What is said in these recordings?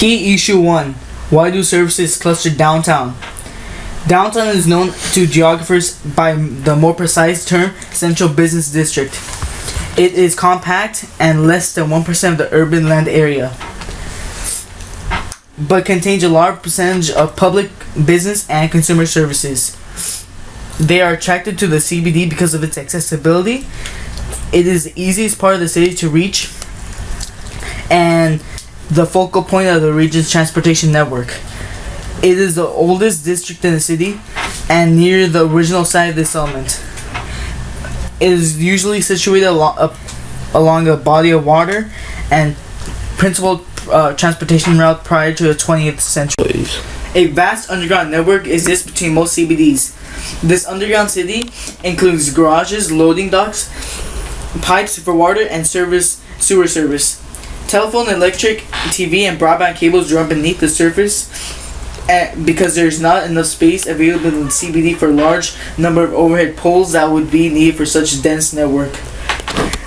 Key Issue 1. Why do services cluster downtown? Downtown is known to geographers by the more precise term Central Business District. It is compact and less than 1% of the urban land area, but contains a large percentage of public, business, and consumer services. They are attracted to the CBD because of its accessibility. It is the easiest part of the city to reach and the focal point of the region's transportation network. It is the oldest district in the city and near the original site of the settlement. It is usually situated along a body of water and principal transportation route prior to the 20th century. A vast underground network exists between most CBDs. This underground city includes garages, loading docks, pipes for water and sewer service. Telephone, electric, TV, and broadband cables run beneath the surface because there is not enough space available in the CBD for a large number of overhead poles that would be needed for such a dense network.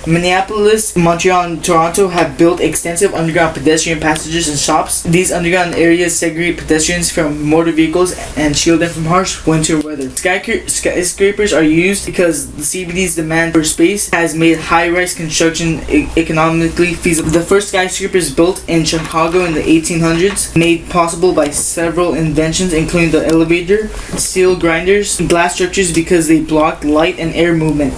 Minneapolis, Montreal, and Toronto have built extensive underground pedestrian passages and shops. These underground areas segregate pedestrians from motor vehicles and shield them from harsh winter weather. Skyscrapers are used because the CBD's demand for space has made high-rise construction economically feasible. The first skyscrapers built in Chicago in the 1800s, made possible by several inventions including the elevator, steel grinders, and glass structures because they blocked light and air movement.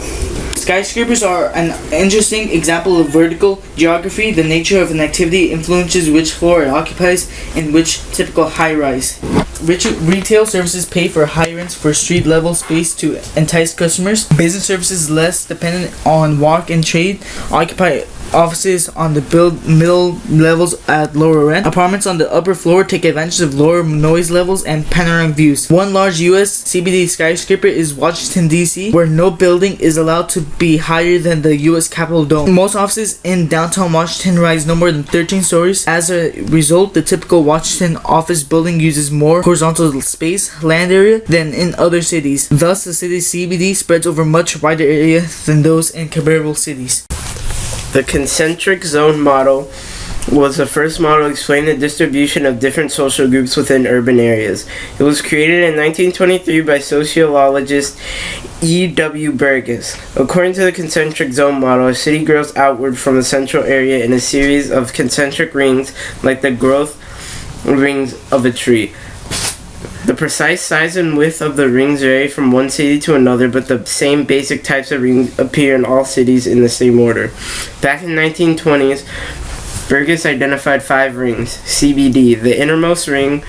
Skyscrapers are an interesting example of vertical geography. The nature of an activity influences which floor it occupies in which typical high-rise. Retail services pay for high rents for street-level space to entice customers. Business services, less dependent on walk and trade, occupy offices on the middle levels at lower rent. Apartments on the upper floor take advantage of lower noise levels and panoramic views. One large U.S. CBD skyscraper is Washington, D.C., where no building is allowed to be higher than the U.S. Capitol dome. Most offices in downtown Washington rise no more than 13 stories. As a result, the typical Washington office building uses more horizontal space, land area, than in other cities. Thus, the city's CBD spreads over much wider area than those in comparable cities. The concentric zone model was the first model to explain the distribution of different social groups within urban areas. It was created in 1923 by sociologist E. W. Burgess. According to the concentric zone model, a city grows outward from the central area in a series of concentric rings like the growth rings of a tree. The precise size and width of the rings vary from one city to another, but the same basic types of rings appear in all cities in the same order. Back in the 1920s, Burgess identified 5 rings. CBD, the innermost ring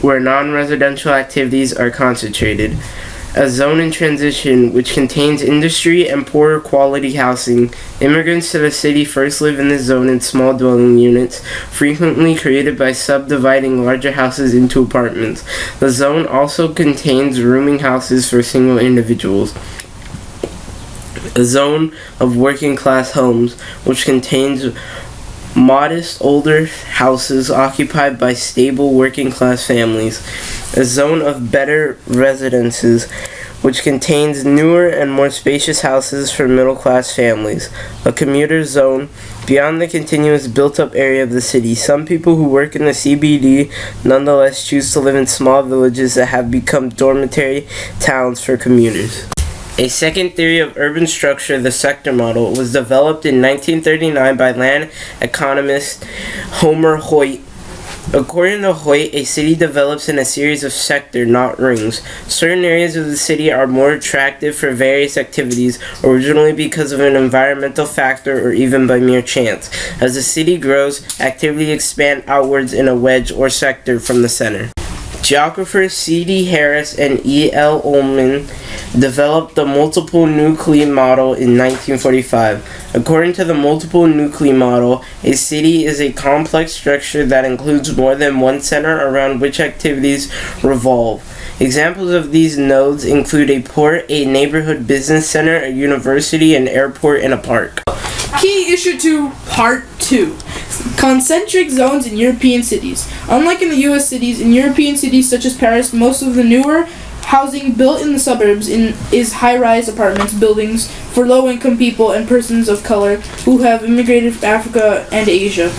where non-residential activities are concentrated. A zone in transition which contains industry and poorer quality housing. Immigrants to the city first live in this zone in small dwelling units, frequently created by subdividing larger houses into apartments. The zone also contains rooming houses for single individuals. A zone of working class homes, which contains modest older houses occupied by stable working class families. A zone of better residences, which contains newer and more spacious houses for middle class families. A commuter zone beyond the continuous built up area of the city. Some people who work in the CBD nonetheless choose to live in small villages that have become dormitory towns for commuters. A second theory of urban structure, the sector model, was developed in 1939 by land economist Homer Hoyt. According to Hoyt, a city develops in a series of sectors, not rings. Certain areas of the city are more attractive for various activities, originally because of an environmental factor or even by mere chance. As the city grows, activity expands outwards in a wedge or sector from the center. Geographers C.D. Harris and E.L. Ullman developed the multiple nuclei model in 1945. According to the multiple nuclei model, a city is a complex structure that includes more than one center around which activities revolve. Examples of these nodes include a port, a neighborhood business center, a university, an airport, and a park. Key Issue 2, Part 2. Concentric zones in European cities. Unlike in the U.S. cities, in European cities such as Paris, most of the newer housing built in the suburbs is high-rise apartments buildings for low-income people and persons of color who have immigrated from Africa and Asia.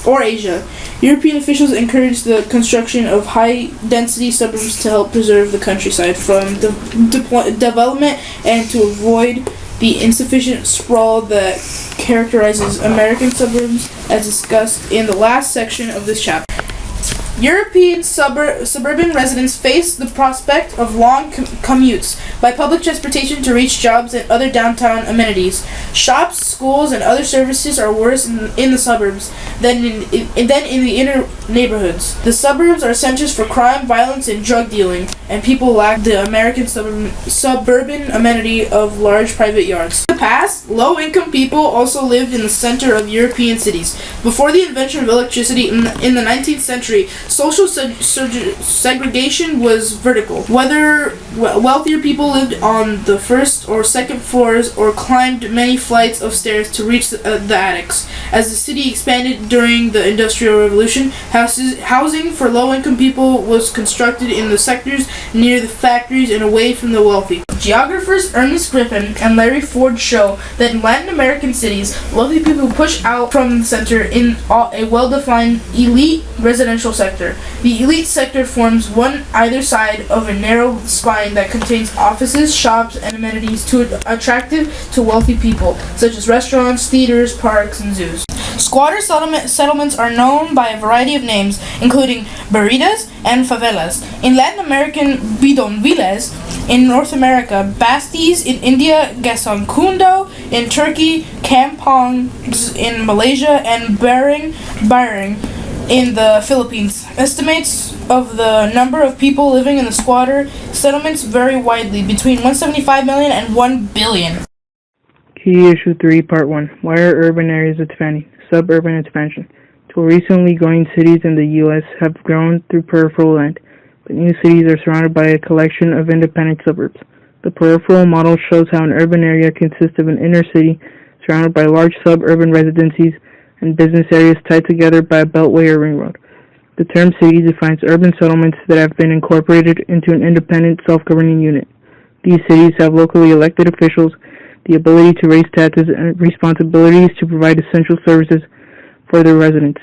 or Asia. European officials encouraged the construction of high-density suburbs to help preserve the countryside from development and to avoid the insufficient sprawl that characterizes American suburbs, as discussed in the last section of this chapter. European suburban residents face the prospect of long commutes by public transportation to reach jobs and other downtown amenities. Shops, schools, and other services are worse in the suburbs than in the inner neighborhoods. The suburbs are centers for crime, violence, and drug dealing, and people lack the American suburban amenity of large private yards. In the past, low-income people also lived in the center of European cities. Before the invention of electricity in the 19th century, social segregation was vertical. Whether wealthier people lived on the first or second floors or climbed many flights of stairs to reach the attics. As the city expanded during the Industrial Revolution, housing for low-income people was constructed in the sectors near the factories and away from the wealthy. Geographers Ernest Griffin and Larry Ford show that in Latin American cities, wealthy people push out from the center in a well-defined elite residential sector. The elite sector forms one either side of a narrow spine that contains offices, shops, and amenities attractive to wealthy people, such as restaurants, theaters, parks, and zoos. Squatter settlements are known by a variety of names, including barriadas and favelas. In Latin American, bidonvillas. In North America, bastis. In India, gasankundo. In Turkey, kampongs. In Malaysia, and barang in the Philippines. Estimates of the number of people living in the squatter settlements vary widely, between 175 million and 1 billion. Key Issue 3, Part 1. Why are urban areas expanding? Suburban expansion. Till recently, growing cities in the U.S. have grown through peripheral land, but new cities are surrounded by a collection of independent suburbs. The peripheral model shows how an urban area consists of an inner city surrounded by large suburban residencies and business areas tied together by a beltway or ring road. The term city defines urban settlements that have been incorporated into an independent self-governing unit. These cities have locally elected officials, the ability to raise taxes, and responsibilities to provide essential services for their residents.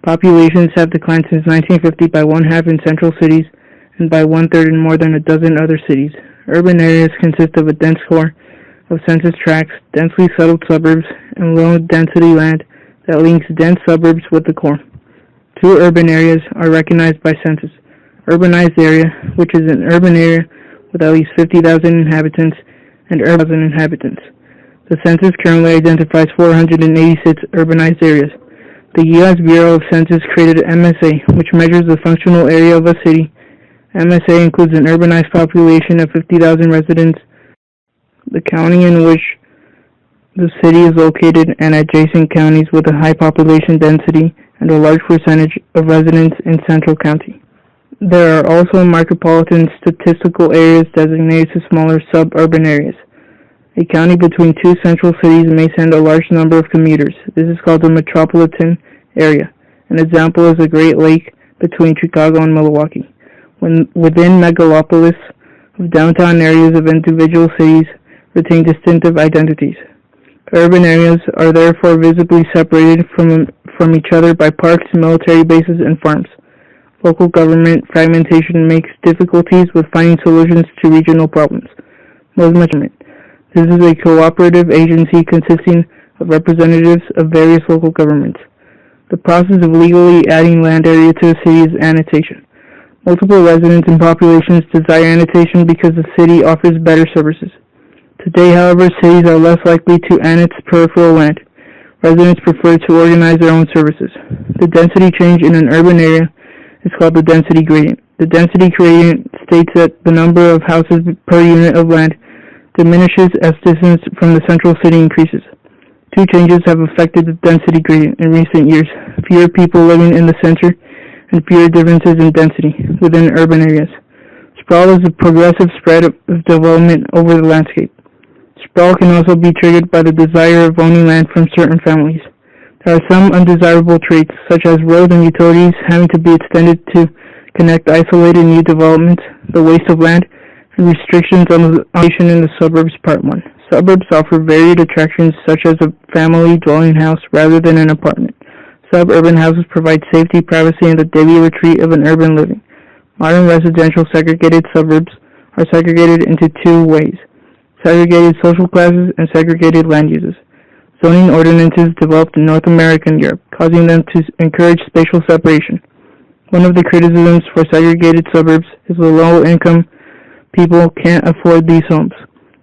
Populations have declined since 1950 by one-half in central cities and by one-third in more than a dozen other cities. Urban areas consist of a dense core of census tracts, densely settled suburbs, and low-density land that links dense suburbs with the core. Two urban areas are recognized by census. Urbanized area, which is an urban area with at least 50,000 inhabitants, and urban inhabitants. The census currently identifies 486 urbanized areas. The U.S. Bureau of Census created MSA, which measures the functional area of a city. MSA includes an urbanized population of 50,000 residents, the county in which the city is located, and adjacent counties with a high population density and a large percentage of residents in Central County. There are also micropolitan statistical areas designated to smaller suburban areas. A county between two central cities may send a large number of commuters. This is called the metropolitan area. An example is the Great Lake between Chicago and Milwaukee. Within megalopolis, downtown areas of individual cities retain distinctive identities. Urban areas are therefore visibly separated from each other by parks, military bases, and farms. Local government fragmentation makes difficulties with finding solutions to regional problems. Measurement. This is a cooperative agency consisting of representatives of various local governments. The process of legally adding land area to a city is annexation. Multiple residents and populations desire annexation because the city offers better services. Today, however, cities are less likely to annex peripheral land. Residents prefer to organize their own services. The density change in an urban area is called the density gradient. The density gradient states that the number of houses per unit of land diminishes as distance from the central city increases. Two changes have affected the density gradient in recent years: fewer people living in the center and fewer differences in density within urban areas. Sprawl is a progressive spread of development over the landscape. Sprawl can also be triggered by the desire of owning land from certain families. There are some undesirable traits, such as roads and utilities having to be extended to connect isolated new developments, the waste of land, and restrictions on the location in the suburbs. Part 1. Suburbs offer varied attractions such as a family dwelling house rather than an apartment. Suburban houses provide safety, privacy, and the daily retreat of an urban living. Modern residential segregated suburbs are segregated into two ways: segregated social classes and segregated land uses. Zoning ordinances developed in North America and Europe, causing them to encourage spatial separation. One of the criticisms for segregated suburbs is the low-income people can't afford these homes.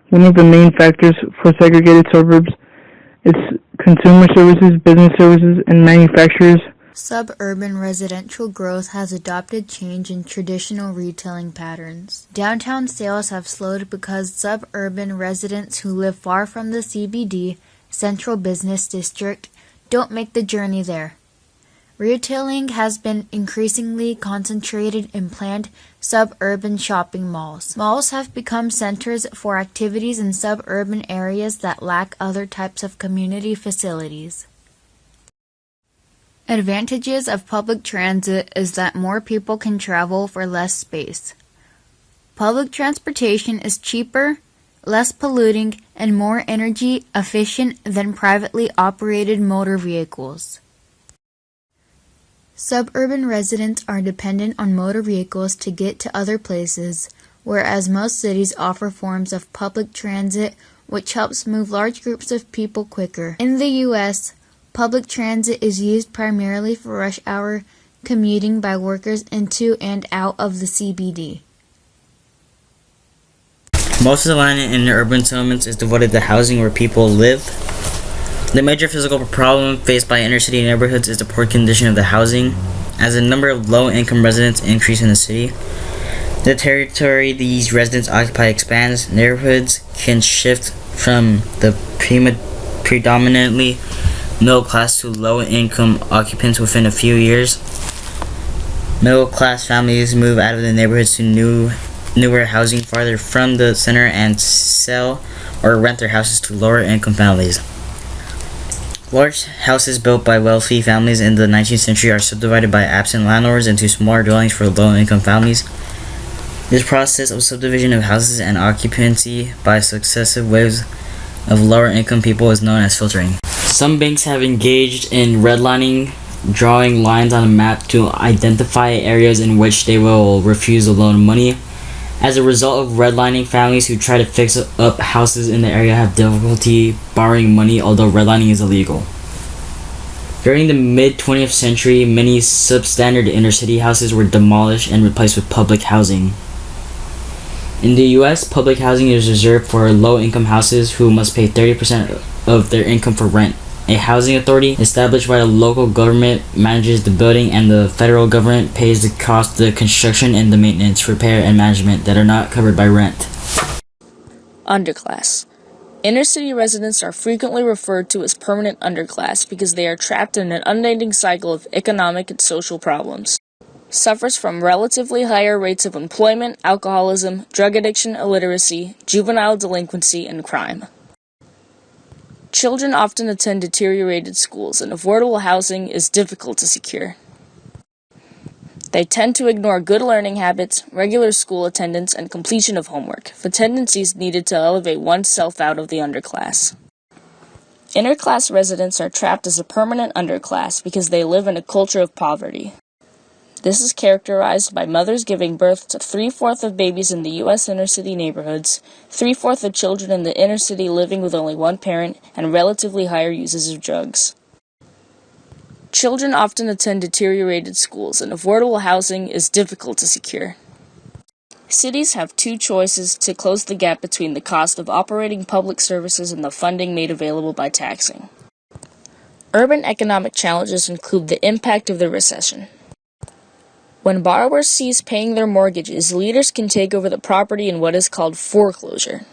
One of the main factors for segregated suburbs is consumer services, business services, and manufacturers. Suburban residential growth has adopted change in traditional retailing patterns. Downtown sales have slowed because suburban residents who live far from the CBD, Central Business District, don't make the journey there. Retailing has been increasingly concentrated in planned suburban shopping malls. Malls have become centers for activities in suburban areas that lack other types of community facilities. Advantages of public transit is that more people can travel for less space. Public transportation is cheaper, less polluting, and more energy efficient than privately operated motor vehicles. Suburban residents are dependent on motor vehicles to get to other places, whereas most cities offer forms of public transit which helps move large groups of people quicker. In the U.S., public transit is used primarily for rush hour commuting by workers into and out of the CBD. Most of the land in the urban settlements is devoted to housing where people live. The major physical problem faced by inner-city neighborhoods is the poor condition of the housing. As the number of low-income residents increase in the city, the territory these residents occupy expands. Neighborhoods can shift from the predominantly middle-class to low-income occupants within a few years. Middle-class families move out of the neighborhoods to newer housing farther from the center and sell or rent their houses to lower-income families. Large houses built by wealthy families in the 19th century are subdivided by absent landlords into smaller dwellings for low-income families. This process of subdivision of houses and occupancy by successive waves of lower-income people is known as filtering. Some banks have engaged in redlining, drawing lines on a map to identify areas in which they will refuse to loan money. As a result of redlining, families who try to fix up houses in the area have difficulty borrowing money, although redlining is illegal. During the mid-20th century, many substandard inner-city houses were demolished and replaced with public housing. In the U.S., public housing is reserved for low-income houses who must pay 30% of their income for rent. A housing authority established by the local government manages the building, and the federal government pays the cost of the construction and the maintenance, repair, and management that are not covered by rent. Underclass. Inner-city residents are frequently referred to as permanent underclass because they are trapped in an unending cycle of economic and social problems. Suffers from relatively higher rates of employment, alcoholism, drug addiction, illiteracy, juvenile delinquency, and crime. Children often attend deteriorated schools, and affordable housing is difficult to secure. They tend to ignore good learning habits, regular school attendance, and completion of homework, the tendencies needed to elevate oneself out of the underclass. Inner-class residents are trapped as a permanent underclass because they live in a culture of poverty. This is characterized by mothers giving birth to 3/4 of babies in the U.S. inner-city neighborhoods, 3/4 of children in the inner city living with only one parent, and relatively higher uses of drugs. Children often attend deteriorated schools, and affordable housing is difficult to secure. Cities have two choices to close the gap between the cost of operating public services and the funding made available by taxing. Urban economic challenges include the impact of the recession. When borrowers cease paying their mortgages, leaders can take over the property in what is called foreclosure.